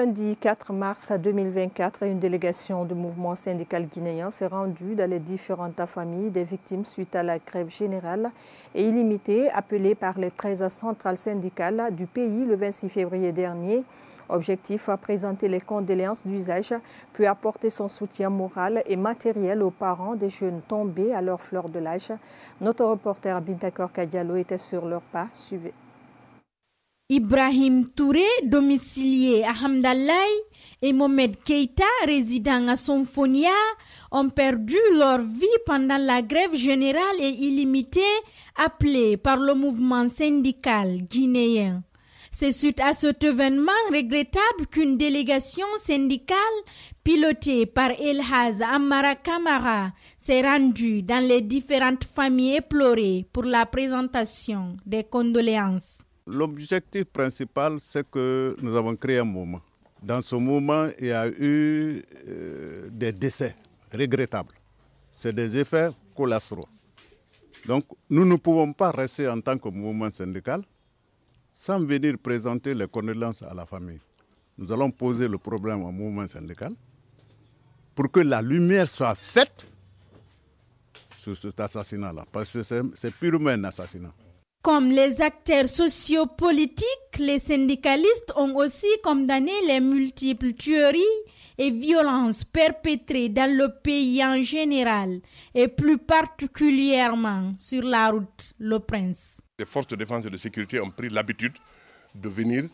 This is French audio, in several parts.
lundi 4 mars 2024, une délégation du mouvement syndical guinéen s'est rendue dans les différentes familles des victimes suite à la grève générale et illimitée appelée par les 13 centrales syndicales du pays le 26 février dernier. Objectif, présenter les condoléances d'usage, puis apporter son soutien moral et matériel aux parents des jeunes tombés à leur fleur de l'âge. Notre reporter Bintakor Kadialo était sur leur pas. Suivez. Ibrahim Touré, domicilié à Hamdallah, et Mohamed Keita, résident à Somfonia, ont perdu leur vie pendant la grève générale et illimitée appelée par le mouvement syndical guinéen. C'est suite à cet événement regrettable qu'une délégation syndicale pilotée par Elhaz Amara Kamara s'est rendue dans les différentes familles éplorées pour la présentation des condoléances. L'objectif principal, c'est que nous avons créé un mouvement. Dans ce mouvement, il y a eu des décès regrettables. C'est des effets collatéraux. Donc, nous ne pouvons pas rester en tant que mouvement syndical sans venir présenter les condoléances à la famille. Nous allons poser le problème au mouvement syndical pour que la lumière soit faite sur cet assassinat-là, parce que c'est purement un assassinat. Comme les acteurs sociopolitiques, les syndicalistes ont aussi condamné les multiples tueries et violences perpétrées dans le pays en général et plus particulièrement sur la route Le Prince. Les forces de défense et de sécurité ont pris l'habitude de venir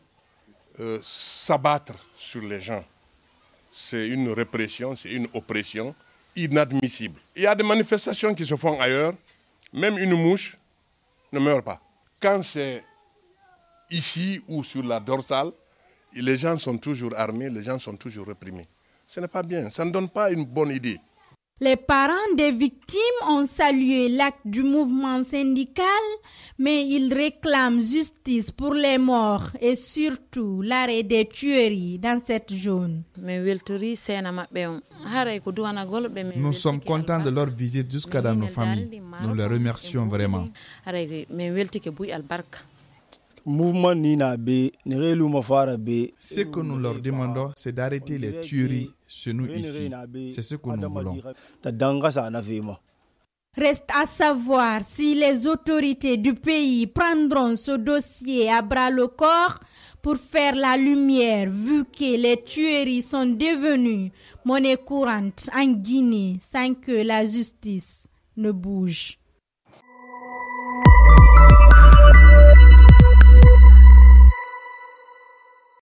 s'abattre sur les gens. C'est une répression, c'est une oppression inadmissible. Il y a des manifestations qui se font ailleurs, même une mouche ne meurt pas. Quand c'est ici ou sur la dorsale, les gens sont toujours armés, les gens sont toujours réprimés. Ce n'est pas bien, ça ne donne pas une bonne idée. Les parents des victimes ont salué l'acte du mouvement syndical, mais ils réclament justice pour les morts et surtout l'arrêt des tueries dans cette zone. Nous sommes contents de leur visite jusqu'à dans nos familles. Nous les remercions vraiment. Ce que nous leur demandons, c'est d'arrêter les tueries chez nous ici. C'est ce que nous voulons. Reste à savoir si les autorités du pays prendront ce dossier à bras le corps pour faire la lumière, vu que les tueries sont devenues monnaie courante en Guinée sans que la justice ne bouge.